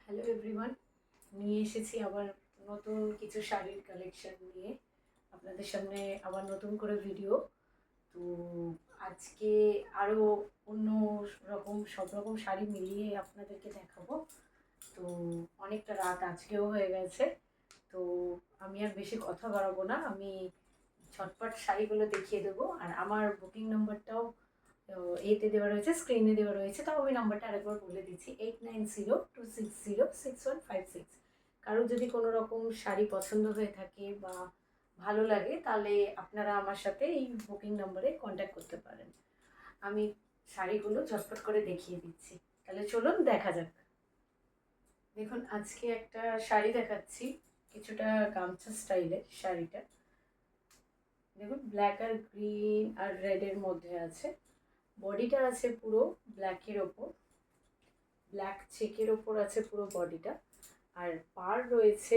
Hello everyone, নিয়ে এসেছি আবার নতুন কিছু শাড়ির কালেকশন নিয়ে আপনাদের সামনে আবার নতুন করে ভিডিও। তো আজকে আরও অন্য রকম সব রকম শাড়ি মিলিয়ে আপনাদেরকে দেখাবো। তো অনেকটা রাত আজকেও হয়ে গেছে, তো আমি আর বেশি কথা বাড়াবো না, আমি ঝটপট শাড়িগুলো দেখিয়ে দেবো। আর আমার বুকিং নাম্বারটাও এতে দেওয়া রয়েছে, স্ক্রিনে দেওয়া রয়েছে, তাও আমি নাম্বারটা আরেকবার বলে দিচ্ছি 8902606156। কারো যদি কোনো রকম শাড়ি পছন্দ হয়ে থাকে বা ভালো লাগে তাহলে আপনারা আমার সাথে এই বুকিং নাম্বারে কন্ট্যাক্ট করতে পারেন। আমি শাড়িগুলো ঝটপট করে দেখিয়ে দিচ্ছি, তাহলে চলুন দেখা যাক। দেখুন, আজকে একটা শাড়ি দেখাচ্ছি, কিছুটা গামছা স্টাইলের শাড়িটা। দেখুন, ব্ল্যাক আর গ্রিন আর রেডের মধ্যে আছে। বডিটা আছে পুরো ব্ল্যাকের ওপর, ব্ল্যাক চেকের ওপর আছে পুরো বডিটা। আর পার রয়েছে,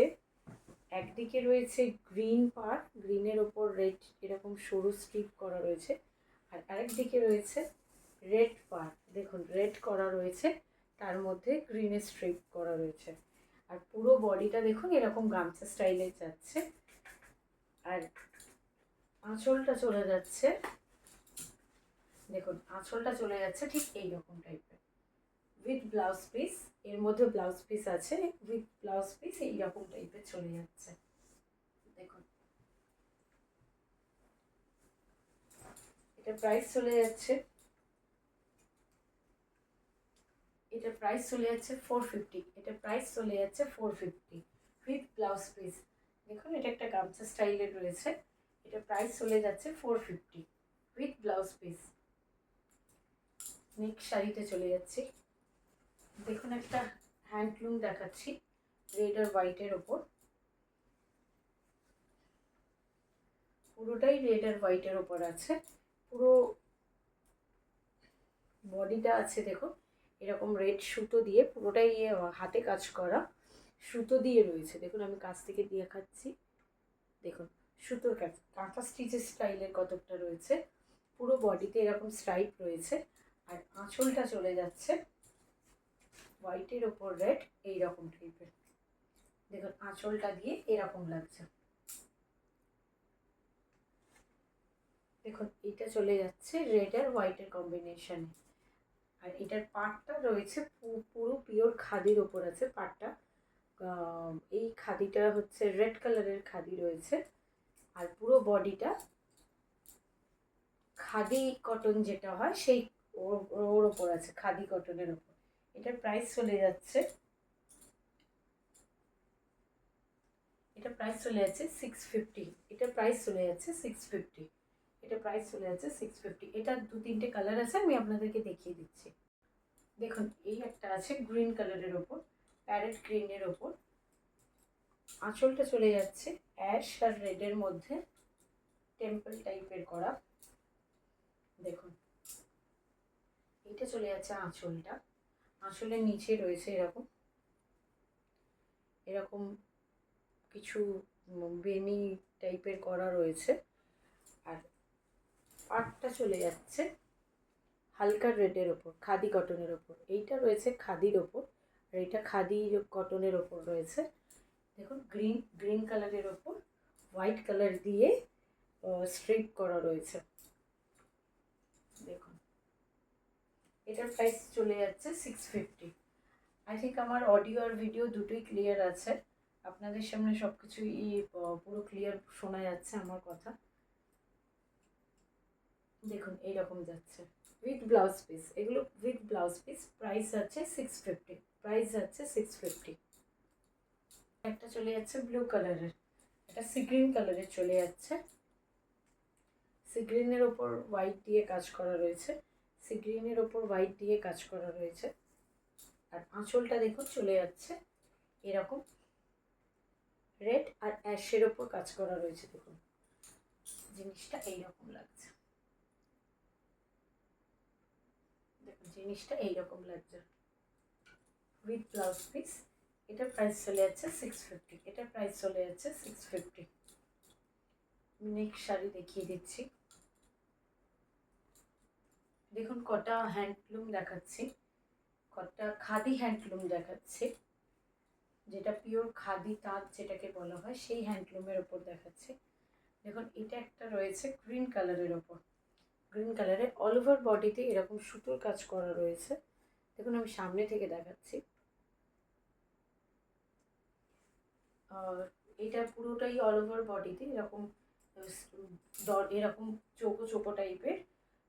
একদিকে রয়েছে গ্রিন পার, গ্রিনের ওপর রেড এরকম সরু স্ট্রিপ করা রয়েছে। আর আরেক দিকে রয়েছে রেড পার, দেখুন রেড করা রয়েছে, তার মধ্যে গ্রিনের স্ট্রিপ করা রয়েছে। আর পুরো বডিটা দেখুন এরকম গামছা স্টাইলে যাচ্ছে। আর আঁচলটা চলে যাচ্ছে, দেখুন আঁচলটা চলে যাচ্ছে ঠিক এইরকম টাইপের, উইথ ব্লাউজ পিস। এর মধ্যে ব্লাউজ পিস আছে, উইথ ব্লাউজ পিস এইরকম টাইপের চলে যাচ্ছে। দেখুন, এটা প্রাইস চলে যাচ্ছে, এটা প্রাইস চলে যাচ্ছে 450। এটা প্রাইস চলে যাচ্ছে 450 উইথ ব্লাউজ পিস। দেখুন, এটা একটা গামছা স্টাইলের রয়েছে, এটা প্রাইস চলে যাচ্ছে 450 উইথ ব্লাউজ পিস। নেক্সট শাড়িতে চলে যাচ্ছি। দেখুন, একটা হ্যান্ডলুম দেখাচ্ছি রেড আর হোয়াইটের ওপর, পুরোটাই রেড আর হোয়াইটের ওপর আছে। পুরো বডিটা আছে দেখুন এরকম রেড সুতো দিয়ে, পুরোটাই হাতে কাজ করা সুতো দিয়ে রয়েছে। দেখুন, আমি কাছ থেকে দেখাচ্ছি, দেখুন সুতোর কাজ, কাঁথা স্টিচের স্টাইলের কতকটা রয়েছে। পুরো বডিতে এরকম স্ট্রাইপ রয়েছে। আর আঁচলটা চলে যাচ্ছে হোয়াইটের ওপর রেড এইরকম টাইপের। দেখুন আঁচলটা দিয়ে এরকম লাগছে। দেখুন, এটা চলে যাচ্ছে রেড আর হোয়াইটের কম্বিনেশনে। আর এটার পাটটা রয়েছে পুরো পিওর খাদির ওপর আছে পাটটা। এই খাদিটা হচ্ছে রেড কালারের খাদি রয়েছে। আর পুরো বডিটা খাদি কটন যেটা হয় সেই ওর ওপর আছে, খাদি কটনের ওপর। এটার প্রাইস চলে যাচ্ছে, এটা প্রাইস চলে যাচ্ছে 650। এটা প্রাইস চলে যাচ্ছে 650। এটা প্রাইস চলে যাচ্ছে 650। এটা দু তিনটে কালার আছে, আমি আপনাদেরকে দেখিয়ে দিচ্ছি। দেখুন, এই একটা আছে গ্রিন কালারের ওপর, প্যারেট গ্রিনের ওপর। আঁচলটা চলে যাচ্ছে অ্যাশ আর রেডের মধ্যে টেম্পল টাইপের করা। দেখুন, এটা চলে যাচ্ছে আঁচলটা, আঁচলের নিচে রয়েছে এরকম এরকম কিছু বেনি টাইপের করা রয়েছে। আর পাটটা চলে যাচ্ছে হালকা রেডের ওপর, খাদি কটনের ওপর। এইটা রয়েছে খাদির ওপর, আর এটা খাদি কটনের ওপর রয়েছে। দেখুন, গ্রিন গ্রিন কালারের ওপর হোয়াইট কালার দিয়ে স্ট্রিপ করা রয়েছে। দেখুন, এটার প্রাইস চলে যাচ্ছে 650। আই থিঙ্ক আমার অডিও আর ভিডিও দুটোই ক্লিয়ার আছে, আপনাদের সামনে সব কিছুই পুরো ক্লিয়ার শোনা যাচ্ছে আমার কথা। দেখুন এইরকম যাচ্ছে উইথ ব্লাউজ পিস, এগুলো উইথ ব্লাউজ পিস। প্রাইস আছে 650, প্রাইস আছে 650। একটা চলে যাচ্ছে ব্লু কালারের, এটা সি গ্রিন কালারের চলে যাচ্ছে। সি গ্রিনের ওপর হোয়াইট দিয়ে কাজ করা রয়েছে, সি গ্রিনের ওপর হোয়াইট দিয়ে কাজ করা রয়েছে। আর আঁচলটা দেখুন চলে যাচ্ছে এরকম রেড আর অ্যাশের ওপর কাজ করা রয়েছে। দেখুন জিনিসটা এইরকম লাগছে, দেখুন জিনিসটা এইরকম লাগছে উইথ ব্লাউজ পিস। এটার প্রাইস চলে যাচ্ছে 650। এটার প্রাইস চলে যাচ্ছে 650। নেক্সট শাড়ি দেখিয়ে দিচ্ছি। দেখুন, কটা হ্যান্ডলুম দেখাচ্ছি, কটা খাদি হ্যান্ডলুম দেখাচ্ছি। যেটা পিওর খাদি তাঁত যেটাকে বলা হয় সেই হ্যান্ডলুমের ওপর দেখাচ্ছি। দেখুন এটা একটা রয়েছে গ্রিন কালারের ওপর, গ্রিন কালারে অল ওভার বডিতে এরকম সুতোর কাজ করা রয়েছে। দেখুন আমি সামনে থেকে দেখাচ্ছি। এটা পুরোটাই অল ওভার বডিতে এরকম এরকম চৌকো চৌকো টাইপের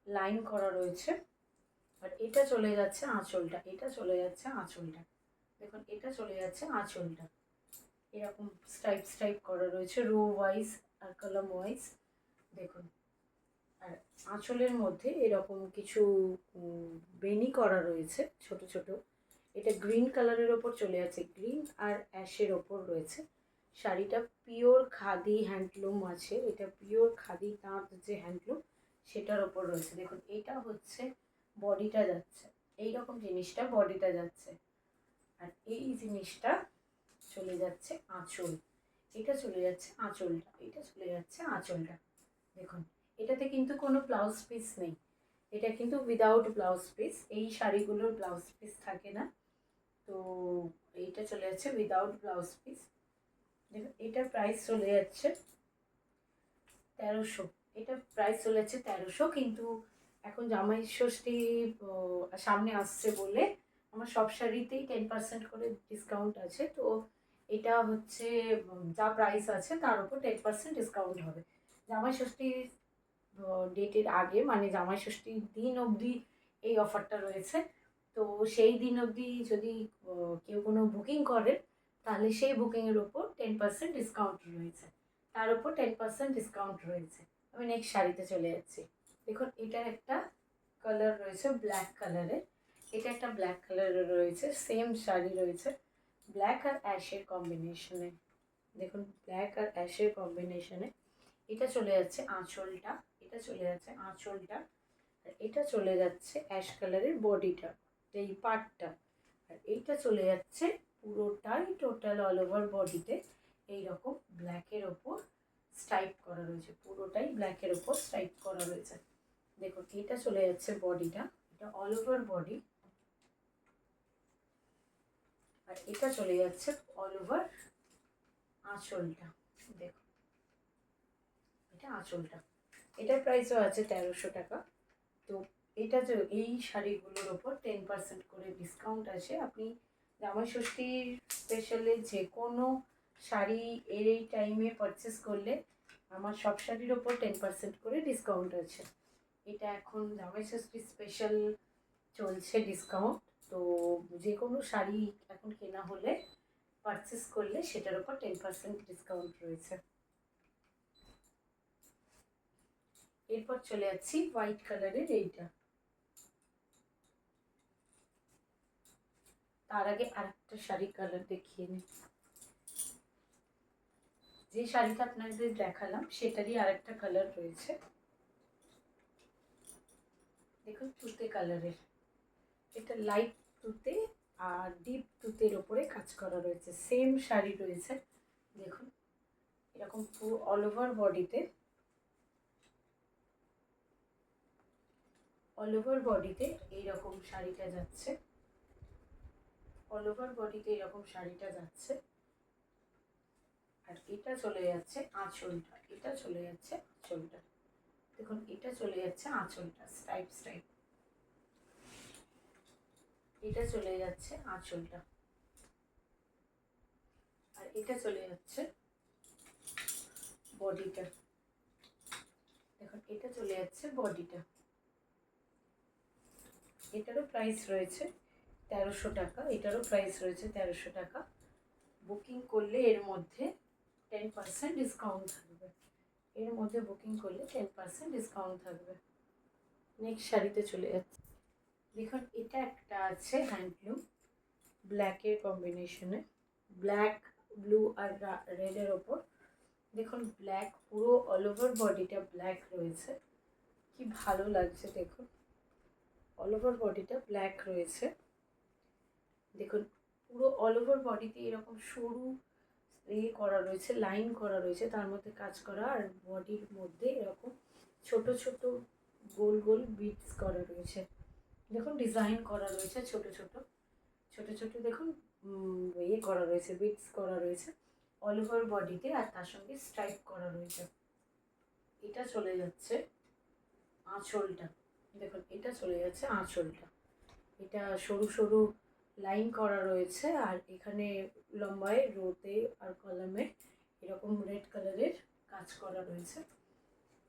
লাইন করা রয়েছে। আর এটা চলে যাচ্ছে আঁচলটা, এটা চলে যাচ্ছে আঁচলটা। দেখুন এটা চলে যাচ্ছে আঁচলটা, এরকম স্ট্রাইপ স্ট্রাইপ করা রয়েছে রো ওয়াইজ আর কলাম ওয়াইজ। দেখুন আর আঁচলের মধ্যে এরকম কিছু বেনি করা রয়েছে ছোট ছোট। এটা গ্রিন কালারের ওপর চলে যাচ্ছে, গ্রিন আর অ্যাশের ওপর রয়েছে। শাড়িটা পিওর খাদি হ্যান্ডলুম আছে, এটা পিওর খাদি তাঁত যে হ্যান্ডলুম সেটার ওপর রয়েছে। দেখুন এটা হচ্ছে বডিটা যাচ্ছে, এইরকম জিনিসটা বডিটা যাচ্ছে। আর এই জিনিসটা চলে যাচ্ছে আঁচল, এটা চলে যাচ্ছে আঁচলটা, এটা চলে যাচ্ছে আঁচলটা। দেখুন এটাতে কিন্তু কোনো ব্লাউজ পিস নেই, এটা কিন্তু উইদাউট ব্লাউজ পিস। এই শাড়িগুলোর ব্লাউজ পিস থাকে না, তো এইটা চলে যাচ্ছে উইদাউট ব্লাউজ পিস। দেখুন এটার প্রাইস চলে যাচ্ছে 1300, এটা প্রাইস চলে যাচ্ছে 1300। কিন্তু এখন জামাই ষষ্ঠী সামনে আসছে বলে আমার সব শাড়িতেই 10% করে ডিসকাউন্ট আছে। তো এটা হচ্ছে যা প্রাইস আছে তার উপর 10% ডিসকাউন্ট হবে। জামাই ষষ্ঠীর ডেটের আগে মানে জামাই ষষ্ঠীর দিন অবধি এই অফারটা রয়েছে। তো সেই দিন অবধি যদি কেউ কোনো বুকিং করেন তাহলে সেই বুকিংয়ের উপর 10% ডিসকাউন্ট রয়েছে, তার উপর 10% ডিসকাউন্ট রয়েছে। আমি নেক্সট শাড়িতে চলে যাচ্ছি। দেখুন এটার একটা কালার রয়েছে ব্ল্যাক কালারের, এটা একটা ব্ল্যাক কালারের রয়েছে, সেম শাড়ি রয়েছে ব্ল্যাক আর অ্যাশের কম্বিনেশনে। দেখুন ব্ল্যাক আর অ্যাশের কম্বিনেশনে এটা চলে যাচ্ছে আঁচলটা, এটা চলে যাচ্ছে আঁচলটা। আর এটা চলে যাচ্ছে অ্যাশ কালারের বডিটা, এই পার্টটা। আর এইটা চলে যাচ্ছে পুরোটাই টোটাল অল ওভার বডিতে এইরকম ব্ল্যাকের ওপর স্ট্রাইপ করা রয়েছে, পুরোটাই ব্ল্যাকের ওপর স্ট্রাইপ করা রয়েছে। দেখুন এটা চলে যাচ্ছে বডিটা, এটা অল ওভার বডি। আর এটা চলে যাচ্ছে অল ওভার আঁচলটা। দেখুন এটা আঁচলটা, এটার প্রাইসও আছে 1300 টাকা। তো এটা যে এই শাড়িগুলোর ওপর 10% করে ডিসকাউন্ট আছে। আপনি জামাই ষষ্ঠীর স্পেশালে যে কোনো শাড়ি এই টাইমে পারচেস করলে আমার সব শাড়ির ওপর 10% করে ডিসকাউন্ট আছে। এটা এখন জামাই ষষ্ঠীর স্পেশাল চলছে ডিসকাউন্ট। তো যে কোনো শাড়ি এখন কেনা হলে পারচেস করলে সেটার ওপর 10% ডিসকাউন্ট রয়েছে। এরপর চলে যাচ্ছি হোয়াইট কালারের এইটা। তার আগে আরেকটা শাড়ি কালার দেখিয়ে নিই। যে শাড়িটা আপনাদের দেখালাম সেটারই আরেকটা কালার রয়েছে, দেখুন তুতে কালারের। এটা লাইট তুতে আর ডিপ তুতের ওপরে কাজ করা রয়েছে, সেম শাড়ি রয়েছে। দেখুন এরকম পুরো অল ওভার বডিতে, অল ওভার বডিতে এইরকম শাড়িটা যাচ্ছে, অল ওভার বডিতে এরকম শাড়িটা যাচ্ছে। আর এটা চলে যাচ্ছে আঁচলটা, এটা চলে যাচ্ছে আঁচলটা। দেখুন এটা চলে যাচ্ছে আঁচলটা স্ট্রাইপ স্ট্রাইপ, এটা চলে যাচ্ছে আঁচলটা। আর এটা চলে যাচ্ছে বডিটা। দেখুন এটা চলে যাচ্ছে বডিটা। এটারও প্রাইস রয়েছে 1300 টাকা, এটারও প্রাইস রয়েছে 1300 টাকা। বুকিং করলে এর মধ্যে 10% ডিসকাউন্ট থাকবে, এর মধ্যে বুকিং করলে 10% ডিসকাউন্ট থাকবে। নেক্সট শাড়িতে চলে যাচ্ছে। দেখুন এটা একটা আছে হ্যান্ডলুম ব্ল্যাকের কম্বিনেশনে, ব্ল্যাক ব্লু আর রেডের ওপর। দেখুন ব্ল্যাক পুরো অল ওভার বডিটা ব্ল্যাক রয়েছে, কি ভালো লাগছে। দেখুন অল ওভার বডিটা ব্ল্যাক রয়েছে। দেখুন পুরো অল ওভার বডিতে এরকম সরু করা রয়েছে, লাইন করা রয়েছে, তার মধ্যে কাজ করা। আর বডির মধ্যে এরকম ছোট ছোট গোল গোল বিটস করা রয়েছে। দেখুন ডিজাইন করা রয়েছে ছোট ছোট ছোট ছোট, দেখুন ইয়ে করা রয়েছে, বিটস করা রয়েছে অল ওভার বডিতে, আর তার সঙ্গে স্ট্রাইপ করা রয়েছে। এটা চলে যাচ্ছে আঁচলটা, দেখুন এটা চলে যাচ্ছে আঁচলটা। এটা সরু সরু লাইন করা রয়েছে, আর এখানে লম্বায় রোতে আর কলামে এরকম রেড কালারের কাজ করা রয়েছে,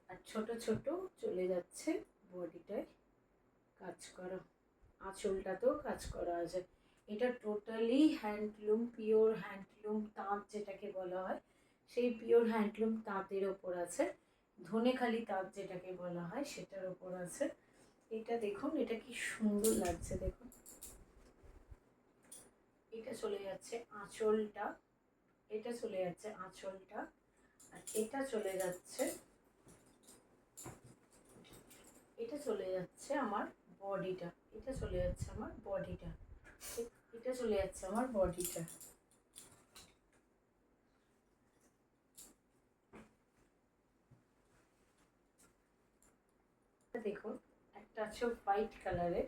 আর ছোট ছোট চলে যাচ্ছে বডিটায় কাজ করা, আঁচলটাতেও কাজ করা আছে। এটা টোটালি হ্যান্ডলুম, পিওর হ্যান্ডলুম তাঁত যেটাকে বলা হয়, সেই পিওর হ্যান্ডলুম তাঁতের ওপর আছে, ধনেখালি তাঁত যেটাকে বলা হয় সেটার ওপর আছে। এটা দেখুন, এটা কি সুন্দর লাগছে দেখুন। এটা চলে যাচ্ছে আঁচলটা, এটা চলে যাচ্ছে আঁচলটা, আর এটা চলে যাচ্ছে, এটা চলে যাচ্ছে আমার বডিটা, এটা চলে যাচ্ছে আমার বডিটা, এটা চলে যাচ্ছে আমার বডিটা। দেখুন একটা আছে হোয়াইট কালারের,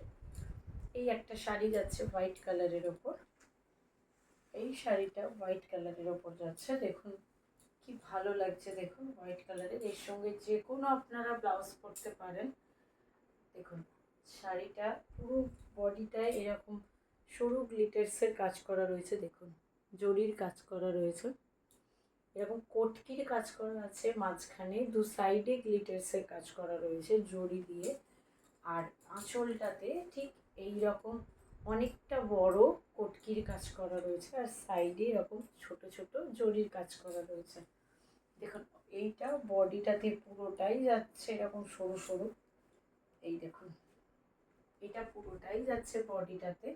এই একটা শাড়ি যাচ্ছে হোয়াইট কালারের ওপর, এই শাড়িটা হোয়াইট কালারের ওপর যাচ্ছে, দেখুন কি ভালো লাগছে দেখুন হোয়াইট কালারের। এর সঙ্গে যে কোনো আপনারা ব্লাউজ পরতে পারেন। দেখুন শাড়িটা পুরো বডিটায় এরকম সরু গ্লিটার্সের কাজ করা রয়েছে, দেখুন জরির কাজ করা রয়েছে, এরকম কোটকির কাজ করা আছে মাঝখানে, দু সাইডে গ্লিটার্সের কাজ করা রয়েছে জরি দিয়ে, আর আঁচলটাতে ঠিক এই রকম অনেকটা বড় কোটকির কাজ করা রয়েছে, আর সাইডে এরকম ছোট ছোট জরির কাজ করা রয়েছে। দেখুন এইটা বডিটাতে পুরোটাই যাচ্ছে এরকম সরু সরু, এই দেখুন এটা পুরোটাই যাচ্ছে বডিটাতে।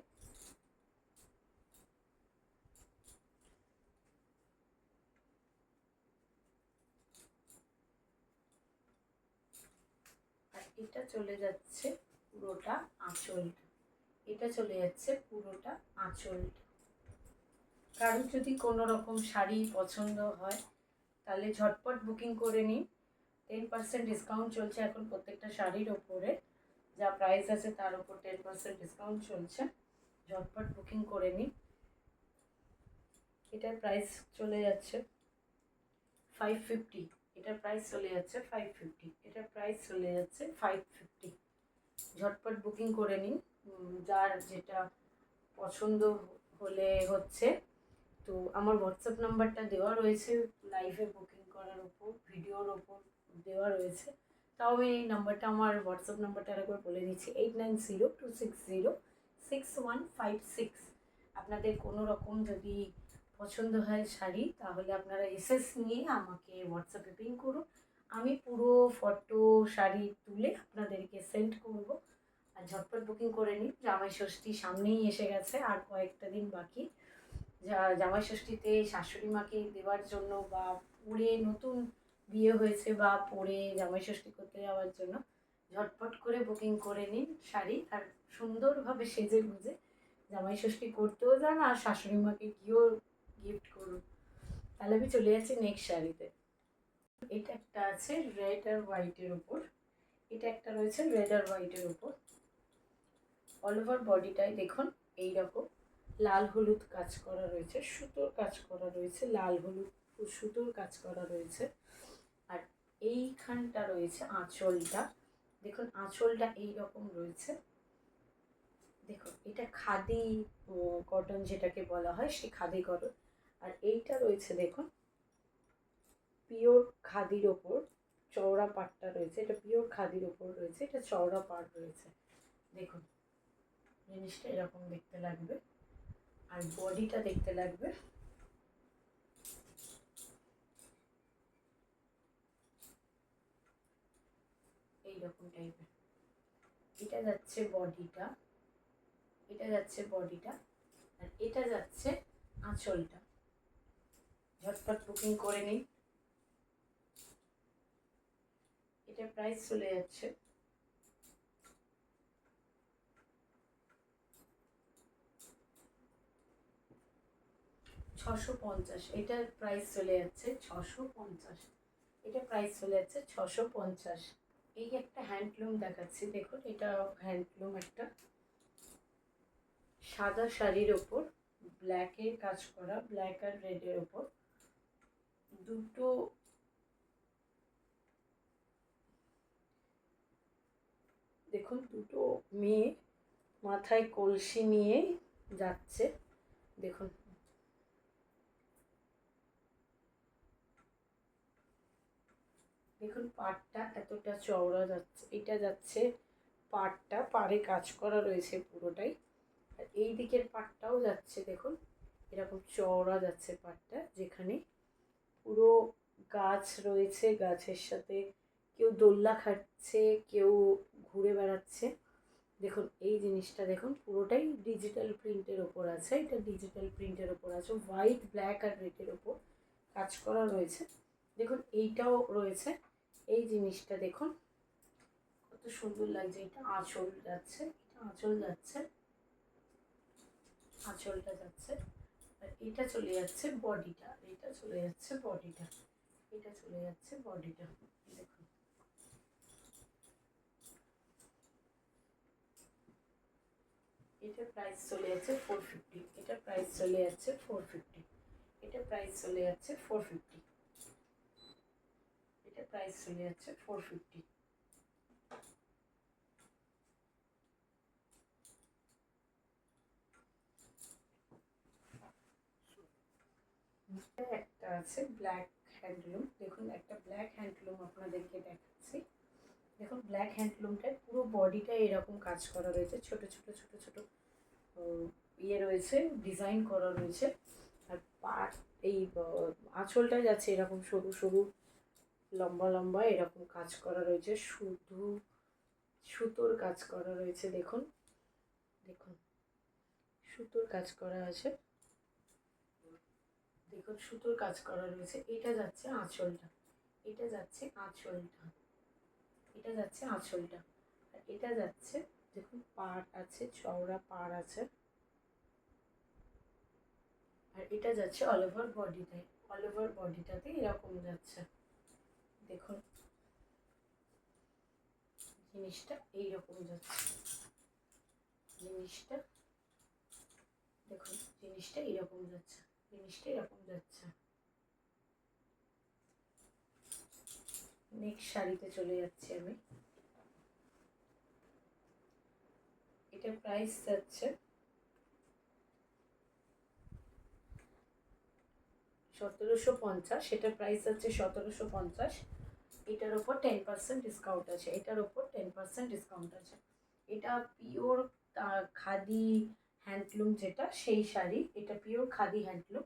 আর এটা চলে যাচ্ছে পুরোটা আঁচলটা, এটা চলে যাচ্ছে পুরোটা আঁচলটা। কারণ যদি কোনো রকম শাড়ি পছন্দ হয় তাহলে ঝটপট বুকিং করে নিন। 10% ডিসকাউন্ট চলছে এখন প্রত্যেকটা শাড়ির ওপরে, যা প্রাইস আছে তার উপর 10% ডিসকাউন্ট চলছে, ঝটপট বুকিং করে নিন। এটার প্রাইস চলে যাচ্ছে 550, এটার প্রাইস চলে যাচ্ছে 550, এটার প্রাইস চলে যাচ্ছে 550। ঝটপট বুকিং করে নিন, যার যেটা পছন্দ হলে হচ্ছে। তো আমার হোয়াটসঅ্যাপ নাম্বারটা দেওয়া রয়েছে লাইভে বুকিং করার ওপর, ভিডিওর ওপর দেওয়া রয়েছে। তাও আমি এই নাম্বারটা, আমার হোয়াটসঅ্যাপ নাম্বারটা আরেকবার বলে দিচ্ছি, 8902606156। আপনাদের কোনো রকম যদি পছন্দ হয় শাড়ি তাহলে আপনারা এসএস নিয়ে আমাকে হোয়াটসঅ্যাপে পিং করুন, আমি পুরো ফটো শাড়ি তুলে আপনাদেরকে সেন্ড করব। আর ঝটপট বুকিং করে নিন, জামাই ষষ্ঠী সামনেই এসে গেছে, আর কয়েকটা দিন বাকি। জামাই ষষ্ঠীতে শাশুড়ি মাকে দেওয়ার জন্য, বা পরে নতুন বিয়ে হয়েছে বা পরে জামাই ষষ্ঠী করতে যাওয়ার জন্য ঝটপট করে বুকিং করে নিন শাড়ি, আর সুন্দরভাবে সেজে গুজে জামাই ষষ্ঠী করতেও যান আর শাশুড়ি মাকে গিয়েও গিফট করুন। তাহলে আমি চলে যাচ্ছি নেক্সট শাড়িতে। এটা একটা আছে রেড আর হোয়াইটের উপর, এটা একটা রয়েছে রেড আর হোয়াইটের উপর, অল ওভার বডিটাই দেখুন এইরকম লাল হলুদ কাজ করা রয়েছে, সুতোর কাজ করা রয়েছে, লাল হলুদ সুতোর কাজ করা রয়েছে। আর এইখানটা রয়েছে আঁচলটা, দেখুন আঁচলটা এইরকম রয়েছে, দেখুন এটা খাদি কটন যেটাকে বলা হয়, সেই খাদি কটন। আর এইটা রয়েছে দেখুন পিওর খাদির ওপর চওড়া পাটটা রয়েছে, এটা পিওর খাদির ওপর রয়েছে, এটা চওড়া পাট রয়েছে। দেখুন জিনিসটা এরকম দেখতে লাগবে, আর বডিটা দেখতে লাগবে এইরকম টাইপের। এটা যাচ্ছে বডিটা, এটা যাচ্ছে বডিটা, আর এটা যাচ্ছে আঁচলটা। ঝটপট বুকিং করে নিন। এটা প্রাইস চলে যাচ্ছে 650, এটার প্রাইস চলে যাচ্ছে 650, এটা প্রাইস চলে যাচ্ছে 650। এই একটা হ্যান্ডলুম দেখাচ্ছি, দেখুন এটা হ্যান্ডলুম, একটা সাদা শাড়ির ওপর ব্ল্যাকের কাজ করা, ব্ল্যাক আর রেডের ওপর দুটো দেখুন, দুটো মেয়ে মাথায় কলসি নিয়ে যাচ্ছে। দেখুন, দেখুন পাড়টা এতটা চওড়া যাচ্ছে, এটা যাচ্ছে পাড়টা, পাড়ে কাজ করা রয়েছে পুরোটাই। আর এই দিকের পাড়টাও যাচ্ছে, দেখুন এরকম চওড়া যাচ্ছে পাড়টা, যেখানে পুরো গাছ রয়েছে, গাছের সাথে কেউ দোলনা খাচ্ছে, কেউ ঘুরে বেড়াচ্ছে। দেখুন এই জিনিসটা দেখুন পুরোটাই ডিজিটাল প্রিন্টের ওপর আছে, এটা ডিজিটাল প্রিন্টের ওপর আছে, হোয়াইট, ব্ল্যাক আর রেডের ওপর কাজ করা রয়েছে। দেখুন এইটাও রয়েছে, এই জিনিসটা দেখুন কত সুন্দর লাগছে। এটা আঁচল যাচ্ছে, এটা আঁচল যাচ্ছে, আঁচলটা যাচ্ছে। আর এটা চলে যাচ্ছে বডিটা, এটা চলে যাচ্ছে বডিটা, এটা চলে যাচ্ছে বডিটা। দেখুন এটার প্রাইস চলে যাচ্ছে 450, এটার প্রাইস চলে যাচ্ছে 450, এটার প্রাইস চলে যাচ্ছে 450, এটার প্রাইস চলে যাচ্ছে 450। একটা আছে ব্ল্যাক হ্যান্ডলুম, দেখুন একটা ব্ল্যাক হ্যান্ডলুম আপনাদেরকে দেখাচ্ছি। দেখুন ব্ল্যাক হ্যান্ডলুমটায় পুরো বডিটা এরকম কাজ করা রয়েছে, ছোট ছোট ছোট ছোট ইয়ে রয়েছে, ডিজাইন করা রয়েছে। আর পাট এই আঁচলটা যাচ্ছে এরকম সরু সরু লম্বা লম্বা এরকম কাজ করা রয়েছে, শুধু সুতোর কাজ করা রয়েছে। দেখুন, দেখুন সুতোর কাজ করা আছে, দেখুন সুতোর কাজ করা রয়েছে। এটা যাচ্ছে আঁচলটা, এটা যাচ্ছে আঁচলটা, এটা যাচ্ছে আঁচলটা। আর এটা যাচ্ছে, দেখুন পাড় আছে, চওড়া পাড় আছে। আর এটা যাচ্ছে অল ওভার বডিতে, অল ওভার বডিটাতে এরকম যাচ্ছে। দেখুন জিনিসটা এইরকম যাচ্ছে, জিনিসটা দেখুন, জিনিসটা এরকম যাচ্ছে, জিনিসটা এরকম যাচ্ছে। নেক্সট শাড়িতে চলে যাচ্ছি আমি। এটার প্রাইস যাচ্ছে 1750, এটার প্রাইস যাচ্ছে 1750। এটার ওপর 10% ডিসকাউন্ট আছে, এটার ওপর 10% ডিসকাউন্ট আছে। এটা পিওর খাদি হ্যান্ডলুম, যেটা সেই শাড়ি, এটা পিওর খাদি হ্যান্ডলুম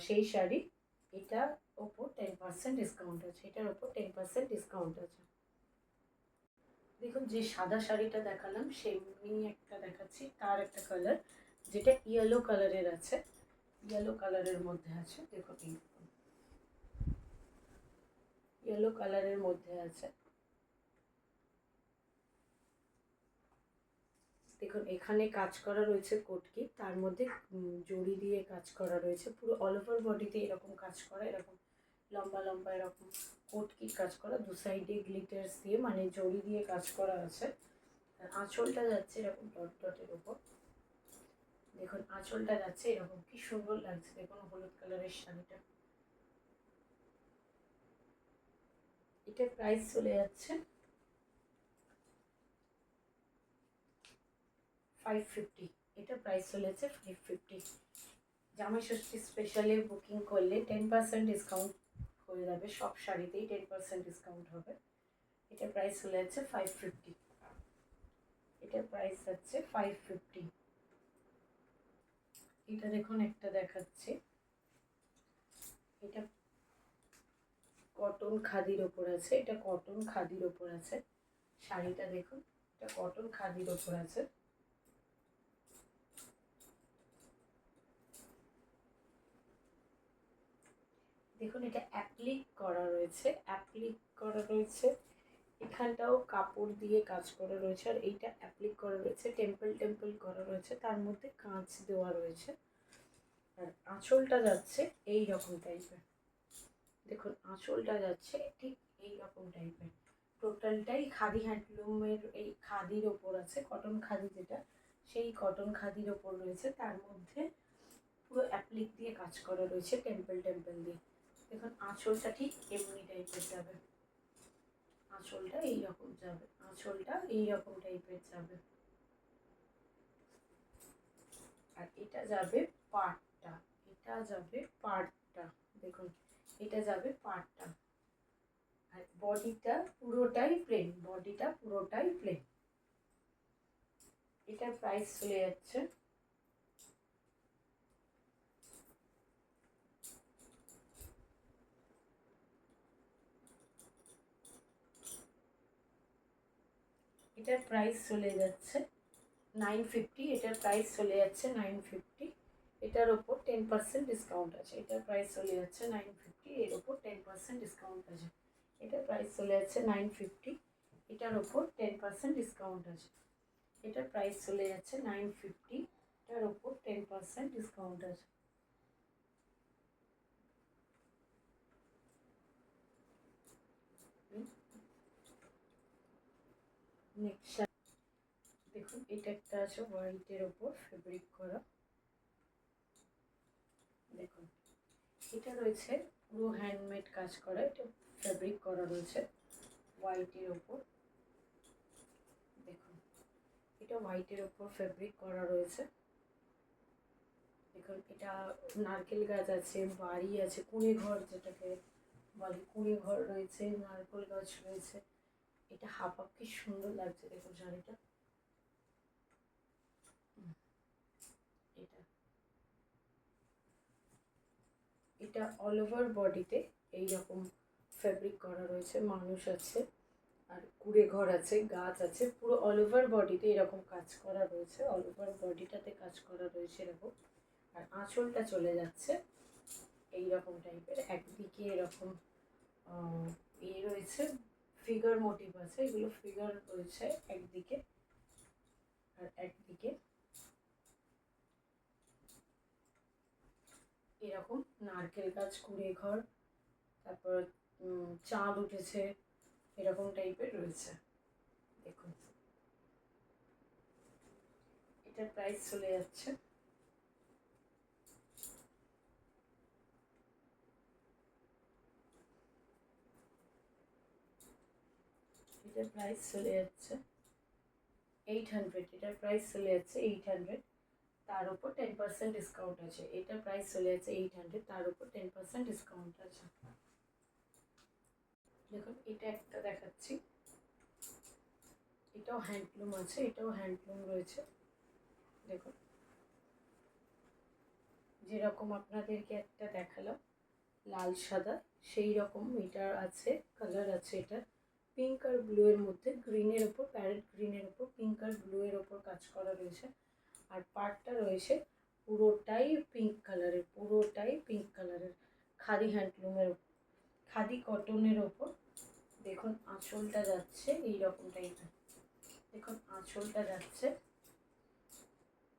সেই শাড়ি। এটার ওপর 10% ডিসকাউন্ট আছে, এটার ওপর 10% ডিসকাউন্ট আছে। দেখুন যে সাদা শাড়িটা দেখালাম সেমনি একটা দেখাচ্ছি, তার একটা কালার যেটা ইয়েলো কালারের আছে, ইয়েলো কালারের মধ্যে আছে। দেখুন এই ইয়েলো কালারের মধ্যে আছে। দেখুন এখানে কাজ করা রয়েছে কোটকি, তার মধ্যে জড়ি দিয়ে কাজ করা রয়েছে, পুরো অল ওভার বডিতে এরকম কাজ করা, এরকম লম্বা লম্বা এরকম কোটকির কাজ করা, দু সাইডে গ্লিটার্স দিয়ে মানে জড়ি দিয়ে কাজ করা আছে। আর আঁচলটা যাচ্ছে এরকম ডট ডটের উপর। দেখুন আঁচলটা যাচ্ছে এরকম, কি সুন্দর লাগছে দেখুন হলুদ কালারের শাড়িটা। এটার প্রাইস চলে যাচ্ছে 550, এটা প্রাইস চলে যাচ্ছে 550। জামাই ষষ্ঠী স্পেশালে বুকিং করলে 10% ডিসকাউন্ট হয়ে যাবে, সব শাড়িতেই 10% ডিসকাউন্ট হবে। এটা প্রাইস চলে যাচ্ছে 550, এটার প্রাইস যাচ্ছে 550। এটা দেখুন একটা দেখাচ্ছে, এটা কটন খাদির ওপর আছে, এটা কটন খাদির ওপর আছে শাড়িটা। দেখুন এটা কটন খাদির ওপর আছে। দেখুন এটা অ্যাপ্লিক করা রয়েছে, অ্যাপ্লিক করা রয়েছে, এখানটাও কাপড় দিয়ে কাজ করা রয়েছে। আর এইটা অ্যাপ্লিক করা রয়েছে, টেম্পল টেম্পল করা রয়েছে, তার মধ্যে কাঁচ দেওয়া রয়েছে। আর আঁচলটা যাচ্ছে এই রকম টাইপের, দেখুন আঁচলটা যাচ্ছে ঠিক এই রকম টাইপের। টোটালটাই খাদি হ্যান্ডলুমের, এই খাদির ওপর আছে, কটন খাদি যেটা, সেই কটন খাদির ওপর রয়েছে। তার মধ্যে অ্যাপ্লিক দিয়ে কাজ করা রয়েছে, টেম্পল টেম্পল দিয়ে। দেখুন আঁচলটা ঠিক এমনি টাইপের যাবে, আঁচলটা এইরকম যাবে, আঁচলটা এইরকম টাইপের যাবে। আর এটা যাবে পাড়টা, এটা যাবে পাড়টা, দেখুন এটা যাবে পাড়টা। আর বডিটা পুরোটাই প্লেন, বডিটা পুরোটাই প্লেন। এটার প্রাইস চলে যাচ্ছে এটার প্রাইস চলে যাচ্ছে 950। এটার প্রাইস চলে যাচ্ছে 950। এটার ওপর 10% ডিসকাউন্ট আছে। এটার প্রাইস চলে যাচ্ছে 950, এর ওপর 10% ডিসকাউন্ট আছে। এটার প্রাইস চলে যাচ্ছে 950, এটার ওপর 10% ডিসকাউন্ট আছে। এটার প্রাইস চলে যাচ্ছে 950, এটার ওপর 10% ডিসকাউন্ট আছে। নেক্সট দেখুন, এটা একটা আছে হোয়াইটের ওপর ফেব্রিক করা। দেখুন এটা রয়েছে পুরো হ্যান্ডমেড কাজ করা, এটা ফেব্রিক করা রয়েছে হোয়াইটের ওপর। দেখুন এটা হোয়াইটের ওপর ফেব্রিক করা রয়েছে। দেখুন এটা নারকেল গাছ আছে, বাড়ি আছে, কুঁড়ে ঘর যেটাকে বলে, কুঁড়ে ঘর রয়েছে, নারকেল গাছ রয়েছে। এটা হাফ হাফ কি সুন্দর লাগছে দেখুন শাড়িটা। এটা এটা অল ওভার বডিতে এইরকম ফেব্রিক করা রয়েছে, মানুষ আছে আর কুড়ে ঘর আছে, গাছ আছে, পুরো অল ওভার বডিতে এরকম কাজ করা রয়েছে, অল ওভার বডিটাতে কাজ করা রয়েছে এরকম। আর আঁচলটা চলে যাচ্ছে এইরকম টাইপের, একদিকে এরকম রয়েছে ফিগার মোটিভ আছে, এগুলো ফিগার রয়েছে একদিকে, আর একদিকে এরকম নারকেল গাছ, কুড়ে ঘর, তারপর চাঁদ উঠেছে, এরকম টাইপের রয়েছে। দেখুন এটার প্রাইস চলে যাচ্ছে এটার প্রাইস চলে যাচ্ছে 800। এটার প্রাইস চলে যাচ্ছে 800, তার উপর 10% ডিসকাউন্ট আছে। এটার প্রাইস চলে যাচ্ছে 800, তার উপর 10% ডিসকাউন্ট আছে। দেখুন এটা একটা দেখাচ্ছি, এটাও হ্যান্ডলুম আছে, এটাও হ্যান্ডলুম রয়েছে। দেখুন যেরকম আপনাদেরকে একটা দেখালাম লাল সাদা, সেই রকম এটার আছে, কালার আছে। এটা পিঙ্ক আর ব্লু এর মধ্যে, গ্রিনের ওপর, প্যারেট গ্রিনের ওপর পিঙ্ক আর ব্লু এর ওপর কাজ করা রয়েছে। আর পার্টটা রয়েছে পুরোটাই পিঙ্ক কালারের, পুরোটাই পিঙ্ক কালারের, খাদি হ্যান্ডলুমের, খাদি কটনের ওপর। দেখুন আঁচলটা যাচ্ছে এইরকম টাইপের, দেখুন আঁচলটা যাচ্ছে,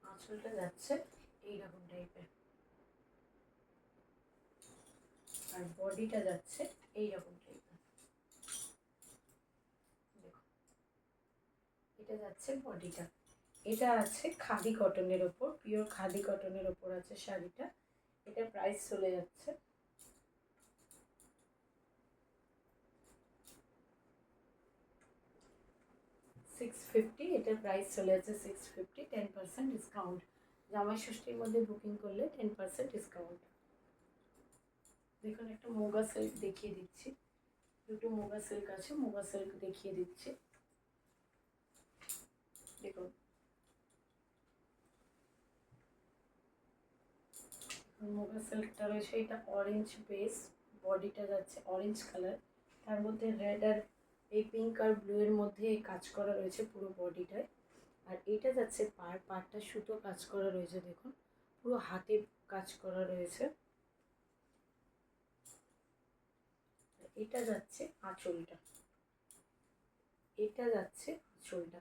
আঁচলটা যাচ্ছে এইরকম টাইপের, আর বডিটা যাচ্ছে এইরকম টাইপের। দেখুন এটা যাচ্ছে বডিটা। এটা আছে খাদি কটনের ওপর, পিওর খাদি কটনের ওপর আছে শাড়িটা। এটা প্রাইস চলে যাচ্ছে 650। এটার প্রাইস চলে যাচ্ছে 650, 10% ডিসকাউন্ট। জামাই ষষ্ঠীর মধ্যে বুকিং করলে 10% ডিসকাউন্ট। দেখুন একটা মুগা সিল্ক দেখিয়ে দিচ্ছি, দুটো মুগা সিল্ক আছে, মুগা সিল্ক দেখিয়ে দিচ্ছি। দেখুন মুগা সিল্কটা রয়েছে, এটা অরেঞ্জ বেস, বডিটা যাচ্ছে অরেঞ্জ কালার, তার মধ্যে রেড আর এই পিঙ্ক আর ব্লু এর মধ্যে কাজ করা রয়েছে পুরো বডিটায়। আর এটা যাচ্ছে পাড়টা সুতো কাজ করা রয়েছে, দেখুন পুরো হাতে কাজ করা রয়েছে। এটা যাচ্ছে আঁচলটা, এটা যাচ্ছে আঁচলটা।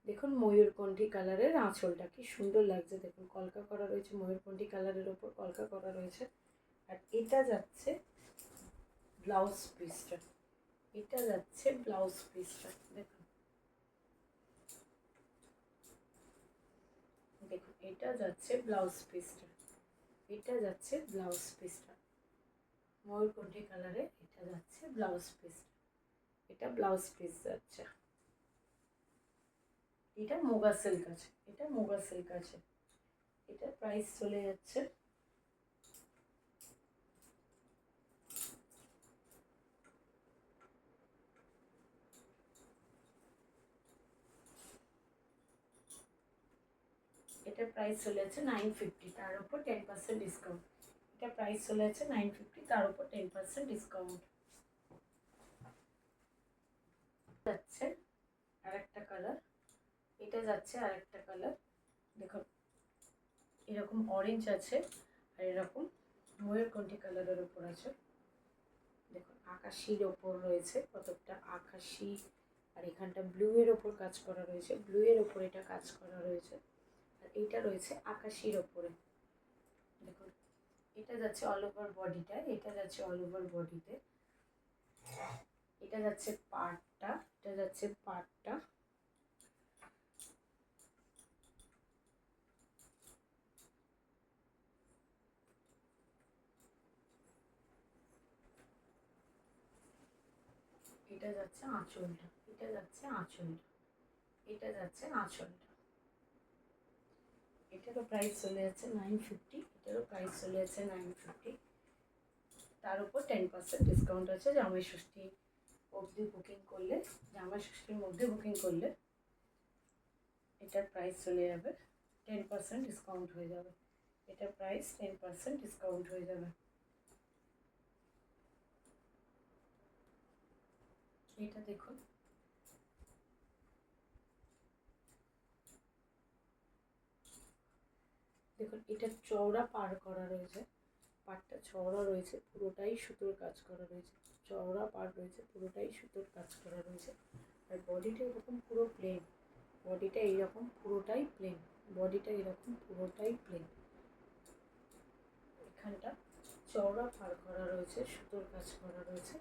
দেখুন ময়ূরকণ্ঠী কালারের আঁচলটা কি সুন্দর লাগছে, দেখুন কলকা করা রয়েছে, ময়ূরকণ্ঠী কালারের ওপর কলকা করা রয়েছে। আর এটা যাচ্ছে ব্লাউজ পিসটা, এটা যাচ্ছে ব্লাউজ পিসটা। দেখুন দেখুন এটা যাচ্ছে ব্লাউজ পিসটা, এটা যাচ্ছে ব্লাউজ পিসটা, ময়ূরকণ্ঠী কালারে এটা যাচ্ছে ব্লাউজ পিস, এটা ব্লাউজ পিস যাচ্ছে। এটা মুগা সিল্ক আছে, এটা মুগা সিল্ক আছে। এটা প্রাইস চলে যাচ্ছে এটা প্রাইস চলে যাচ্ছে 950, তার উপর 10% ডিসকাউন্ট। এটা প্রাইস চলে যাচ্ছে 950, তার উপর 10% ডিসকাউন্ট যাচ্ছে। আরেকটা কালার, এটা যাচ্ছে আরেকটা কালার। দেখুন এরকম অরেঞ্জ আছে আর এরকম ময়ূরকণ্ঠী কালারের উপর আছে। দেখুন আকাশির ওপর রয়েছে, কতকটা আকাশি, আর এখানটা ব্লু এর ওপর কাজ করা রয়েছে, ব্লু এর ওপর এটা কাজ করা রয়েছে, আর এটা রয়েছে আকাশির ওপরে। দেখুন এটা যাচ্ছে অল ওভার বডিটা, এটা যাচ্ছে অল ওভার বডিতে, এটা যাচ্ছে পাটটা, এটা যাচ্ছে পাটটা। এটা যাচ্ছে আঁচলটা, এটা যাচ্ছে আঁচলটা, এটা যাচ্ছে আঁচলটা। এটারও প্রাইস চলে যাচ্ছে 950, এটারও প্রাইস চলে যাচ্ছে 950, তার উপর 10% ডিসকাউন্ট আছে। জামাই ষষ্ঠী অবধি বুকিং করলে, জামাই ষষ্ঠীর মধ্যে বুকিং করলে এটার প্রাইস চলে যাবে 10% ডিসকাউন্ট হয়ে যাবে। এটার প্রাইস 10% ডিসকাউন্ট হয়ে যাবে। এটা দেখুন, দেখুন এটা চওড়া পার করা রয়েছে, পাড়টা চওড়া রয়েছে, পুরোটাই সুতোর কাজ করা রয়েছে, চওড়া পাড় রয়েছে, পুরোটাই সুতোর কাজ করা রয়েছে। আর বডিটা এরকম পুরো প্লেন, বডিটা এইরকম পুরোটাই প্লেন, বডিটা এরকম পুরোটাই প্লেন। এখানটা চওড়া পার করা রয়েছে, সুতোর কাজ করা রয়েছে,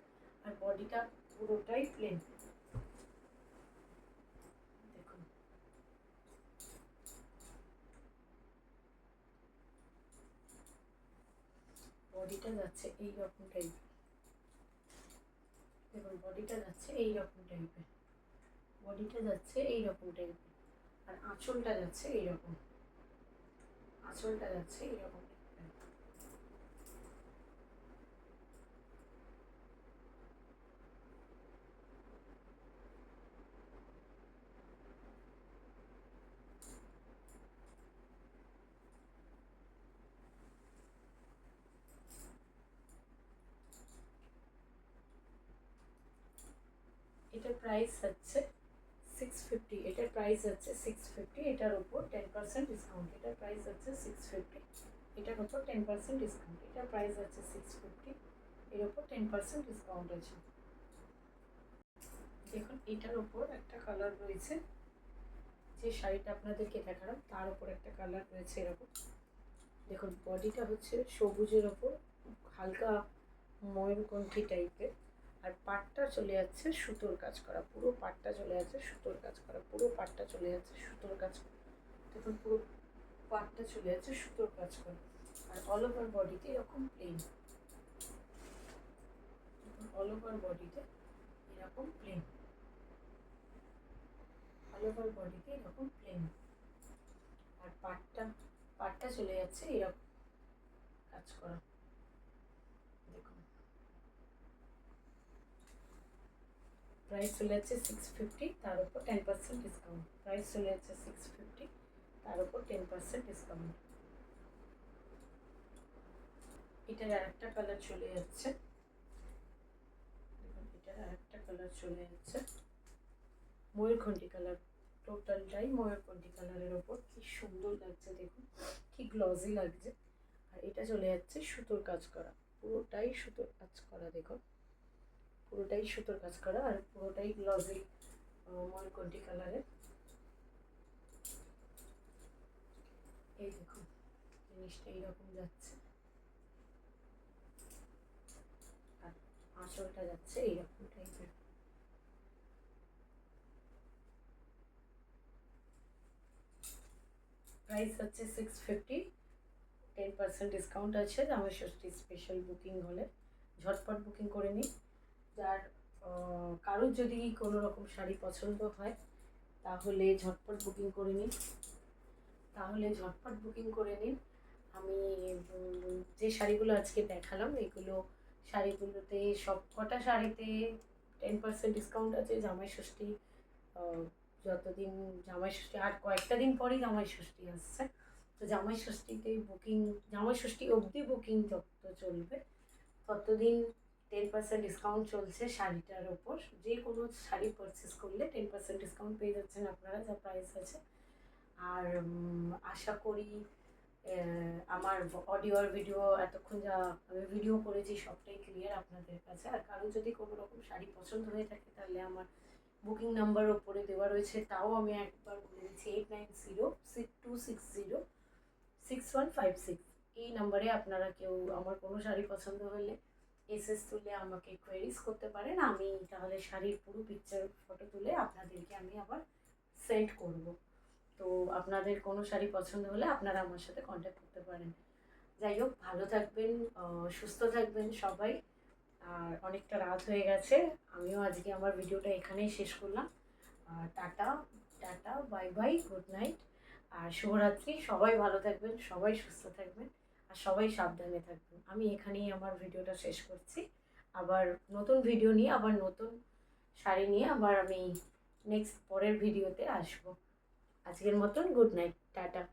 আর বডিটা পুরোটাই প্লেন। দেখুন বডিটা যাচ্ছে এইরকম টাইপের, দেখুন বডিটা যাচ্ছে এইরকম টাইপের, বডিটা যাচ্ছে এইরকম টাইপের, আর আঁচলটা যাচ্ছে এইরকম, আঁচলটা যাচ্ছে এইরকম টাইপের। এটার প্রাইস হচ্ছে 650, এটার প্রাইস হচ্ছে 650, এটার উপর 10% ডিসকাউন্ট। এটার প্রাইস হচ্ছে 650, এটার উপর 10% ডিসকাউন্ট। এটার প্রাইস হচ্ছে 650, এর উপর 10% ডিসকাউন্ট আছে। দেখুন এটার উপর একটা কালার রয়েছে, যে শাড়িটা আপনাদেরকে দেখালাম তার উপর একটা কালার রয়েছে এরকম। দেখুন বডিটা হচ্ছে সবুজের ওপর হালকা ময়ূরকণ্ঠী টাইপের, আর পাটটা চলে যাচ্ছে সুতোর কাজ করা, পুরো পাটটা চলে যাচ্ছে সুতোর কাজ করা, পুরো পাটটা চলে যাচ্ছে সুতোর কাজ করা। দেখুন পুরো পাটটা চলে যাচ্ছে সুতোর কাজ করা, আর অল ওভার বডিতে এরকম প্লেন, অল ওভার বডিতে এরকম প্লেন, অল ওভার বডিতে এরকম প্লেন, আর পাটটা, পাটটা চলে যাচ্ছে এরকম কাজ করা। দেখুন প্রাইস চলে যাচ্ছে 650, তার উপর 10% ডিসকাউন্ট। প্রাইস চলে যাচ্ছে 650, তার উপর 10% ডিসকাউন্ট। এটার আরেকটা কালার চলে যাচ্ছে, দেখুন এটার আরেকটা কালার চলে যাচ্ছে ময়ূরকণ্ঠী কালার, টোটালটাই ময়ূরকণ্ঠী কালারের ওপর, কি সুন্দর লাগছে দেখুন, কি গ্লজি লাগছে। আর এটা চলে যাচ্ছে সুতোর কাজ করা, পুরোটাই সুতোর কাজ করা, দেখুন পুরোটাই সুতোর কাজ করা, আর পুরোটাই গ্লজি ময়ূরকণ্ঠী কালারের। এই দেখুন জিনিসটা এইরকম যাচ্ছে, আর আঁচলটা যাচ্ছে এইরকম টাইপের। প্রাইস হচ্ছে 650, 10% ডিসকাউন্ট আছে জামাই ষষ্ঠী স্পেশাল বুকিং হলে। ঝটপট বুকিং করে নিন। যার কারোর যদি কোনো রকম শাড়ি পছন্দ হয় তাহলে ঝটপট বুকিং করে নিন। আমি যে শাড়িগুলো আজকে দেখালাম এগুলো শাড়িগুলোতে সব কটা শাড়িতে 10% ডিসকাউন্ট আছে। জামাই ষষ্ঠী যতদিন জামাই ষষ্ঠী আর কয়েকটা দিন পরেই জামাই ষষ্ঠী আসছে, তো জামাই ষষ্ঠীতে বুকিং, জামাই ষষ্ঠী অবধি বুকিং যত চলবে ততদিন 10% ডিসকাউন্ট চলছে শাড়িটার ওপর। যে কোনো শাড়ি পারচেস করলে 10% ডিসকাউন্ট পেয়ে যাচ্ছেন আপনারা, যা প্রাইস আছে। আর আশা করি আমার অডিও আর ভিডিও এতক্ষণ যা আমি ভিডিও করেছি সবটাই ক্লিয়ার আপনাদের কাছে। আর কারো যদি কোনো রকম শাড়ি পছন্দ হয়ে থাকে তাহলে আমার বুকিং নাম্বার ওপরে দেওয়া রয়েছে, তাও আমি একবার বলে দিচ্ছি 8902206156। এই নাম্বারে আপনারা কেউ আমার কোনো শাড়ি পছন্দ হলে এসএস তুলে আমাকে কোয়েরিজ করতে পারেন। আমি তাহলে শাড়ির পুরো পিকচার ফটো তুলে আপনাদেরকে আমি আবার সেন্ড করব। তো আপনাদের কোনো শাড়ি পছন্দ হলে আপনারা আমার সাথে কন্ট্যাক্ট করতে পারেন। যাই হোক, ভালো থাকবেন, সুস্থ থাকবেন সবাই। আর অনেকটা রাত হয়ে গেছে, আমিও আজকে আমার ভিডিওটা এখানেই শেষ করলাম। Tata tata, bye bye, good night আর শুভরাত্রি। সবাই ভালো থাকবেন, সবাই সুস্থ থাকবেন আর সবাই সাবধানে থাকবেন। আমি এখানেই আমার ভিডিওটা শেষ করছি। আবার নতুন ভিডিও নিয়ে, আবার নতুন শাড়ি নিয়ে আবার আমি নেক্সট পরের ভিডিওতে আসবো। আজকের মতন গুড নাইট, টাটা।